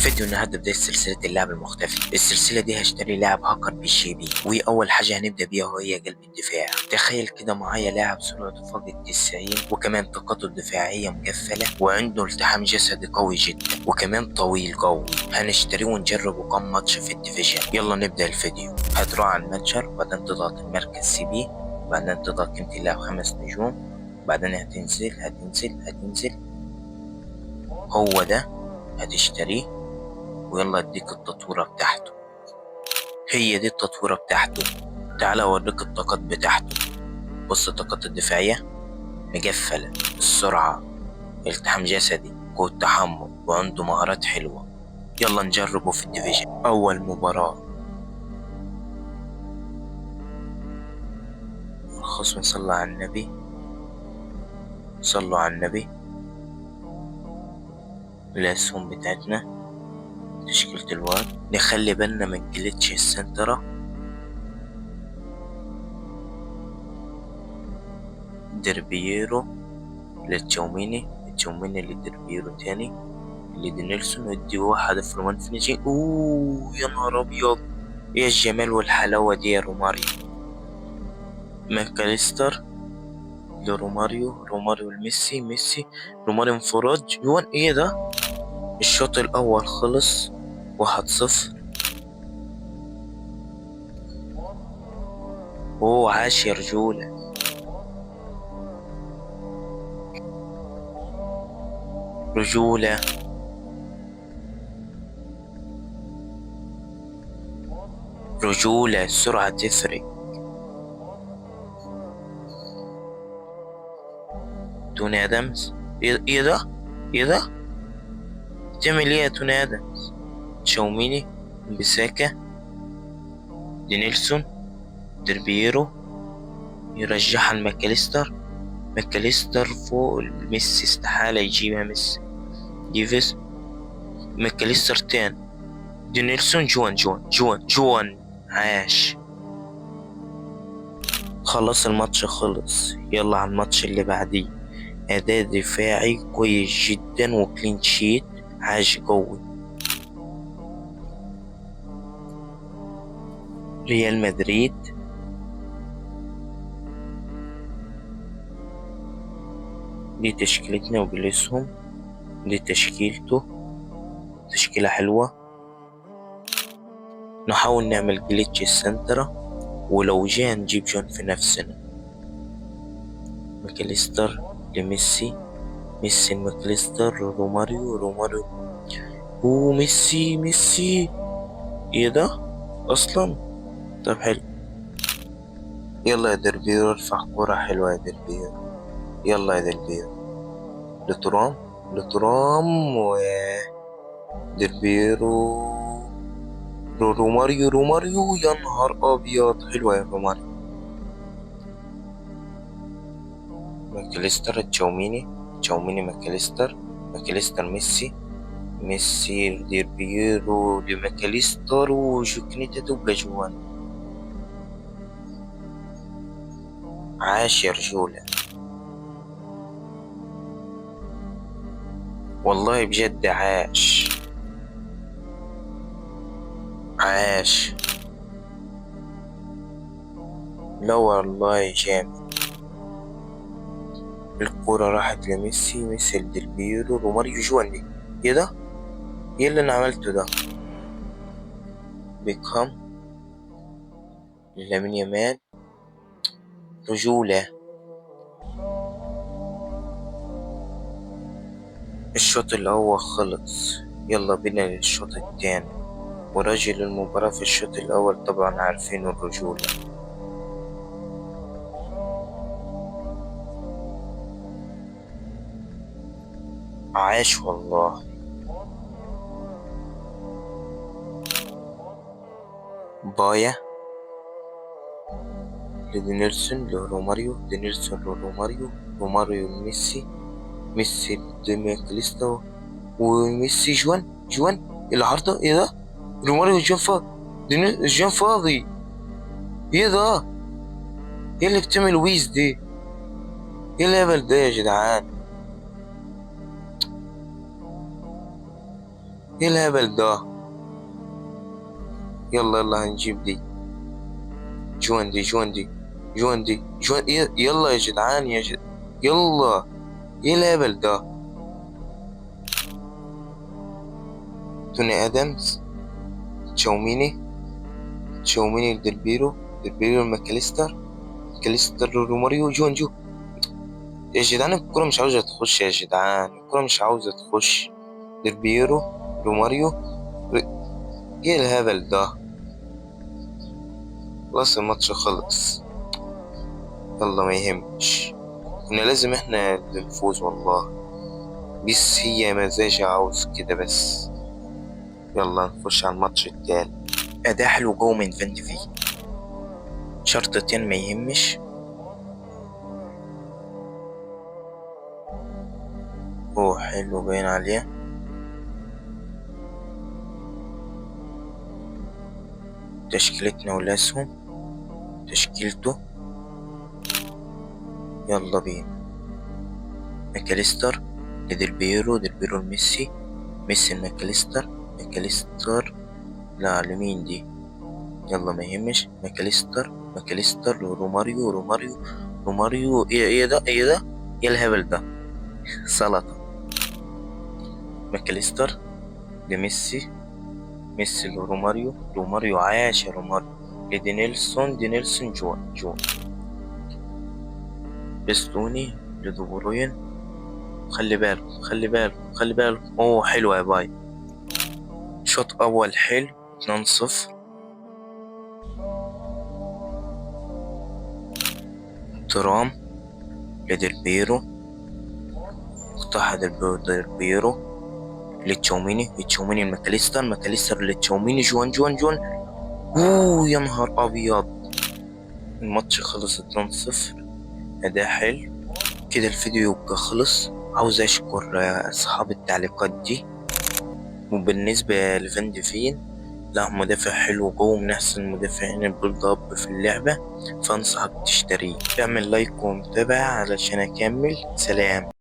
فيديو النهارده بداية سلسلة اللعب المختفي. السلسلة دي هشتري لاعب هاكر بالجي بي، وأول حاجة هنبدأ بيها وهي قلب الدفاع. تخيل كده معايا لاعب سرعته فوق ال90 وكمان طاقته الدفاعية مقفلة وعنده التحام جسدي قوي جدا وكمان طويل قوي. هنشتريه ونجربه كام ماتش في الديفيجن. يلا نبدأ الفيديو. هتروح على المتجر، بعدين تضغط المركز سي بي، بعدين تضغط قيمة اللاعب 5 نجوم، بعدين هتنزل هو ده هتشتريه، ويلا اديك التطويرة بتاعته. هي دي التطويرة بتاعته. تعالى اوريك الطاقات بتاعته. بص، الطاقات الدفاعية مقفلة، السرعة، التحام جسدي، قوة تحمل، وعنده مهارات حلوة. يلا نجربه في الديفيجن. أول مباراة الخصم صلى على النبي، صلوا على النبي. الأسهم بتاعتنا، تشكيلة الواد، نخلي بالنا من جليتش السنترة. دربييرو للتشاوميني، التشاوميني لدربييرو تاني، لدي نيلسون، ودي واحد في رومان فينيشي. اوه يا نهار ابيض، ايه الجمال والحلاوة دي يا روماريو. ماكاليستر لروماريو، روماريو لميسي، ميسي روماريو انفراد جوان. ايه ده؟ الشوط الاول خلص 1-0. اوه عاش يا رجولة. رجولة رجولة، السرعة تفرق. توني ادمز، ايه ده؟ ايه ده؟ تعمل ايه يا توني ادمز؟ تشاوميني، بيساكا، دي نيلسون، دربييرو، يرجعها لماكاليستر. ماكاليستر فوق ميسي، استحالة يجيبها ميسي. ديفيس، ماكاليستر تاني، دي نيلسون، جوان. عاش. خلاص الماتش خلص، يلا على الماتش اللي بعديه. أداء دفاعي كويس جدا وكلين شيت، عاش قوي. ريال مدريد، دي تشكيلتنا وبالاسهم، دي تشكيلته، تشكيلة حلوة. نحاول نعمل جليتش السنترة، ولو جينا نجيب جون في نفسنا. ماكاليستر لميسي، ميسي ماكاليستر، روماريو وميسي. ايه ده اصلا؟ طب حلو. يلا يا دربيرو، ارفع كورة حلوة يا دربيرو. يلا يا دربيرو، لترام، و دربيرو، روماريو. يا نهار ابيض، حلوة يا روماريو. ماكاليستر، تشاوميني ماكاليستر ميسي دير بيرو دي ماكاليستر وجوكنيتا دوبلا جوان. عاش يا رجولة، والله بجد عاش. لا والله جامد. الكورة راحت لميسي، ميسي لدير بيرو، روماريو جوان. دي ايه ده؟ ايه اللي انا عملته ده؟ بيكهام لامين يامال، رجولة. الشوط الأول خلص، يلا بينا للشوط التاني. وراجل المباراة في الشوط الأول طبعا عارفين الرجولة. عاش والله. بايا لدي نيلسون لروماريو، دي نيلسون لروماريو، روماريو ميسي دي ماكاليستر، وميسي جوان. العارضة ايه ده؟ روماريو جون فاضي، جون فاضي. ايه ده؟ ايه اللي بتعمل ويز دي؟ ايه الهبل ده يا جدعان؟ ايه الهبل ده؟ يلا يلا هنجيب دي. جوان يلا يا جدعان يلا. ايه الهبل ده؟ توني ادمز، تشاوميني، ديلبيرو ماكاليستر روماريو جو. يا جدعان الكرة مش عاوزة تخش، يا جدعان الكرة مش عاوزة تخش. ديلبيرو، روماريو، ايه الهبل ده؟ خلاص الماتش خلص. يلا ما يهمش، كنا لازم احنا اللي نفوز والله، بس هي مزاجي عاوز كده بس. يلا نخش على الماتش التاني. أداء حلو جو من فان دي، شرطتين ما يهمش. هو حلو باين عليه. تشكيلتنا والأسهم، تشكيلته. يلا بينا. ماكاليستر ديل بيرو لميسي، ميسي ماكاليستر. لا لمين دي؟ يلا ما يهمش. ماكاليستر روماريو ايه ده ايه الهبل ده؟ سلطة. ماكاليستر لميسي، ميسي روماريو عاش يا روماريو. دي نيلسون جوان بستوني لدوبروين. خلي بالك اوه حلوة يا باي. شوط اول حلو 2-0. ترام لديلبيرو، قطعها ديلبيرو لتشاوميني ماكاليستر لتشاوميني جوان. اوه يا نهار ابيض. الماتش خلص 2-0. اداء حلو كده. الفيديو يبقى خلص. عاوز اشكر اصحاب التعليقات دي. وبالنسبة لفان ديفين، لا مدافع حلو جوه، من احسن المدافعين البيلد اب في اللعبة، فانصحك تشتريه. اعمل لايك ومتابعة علشان اكمل. سلام.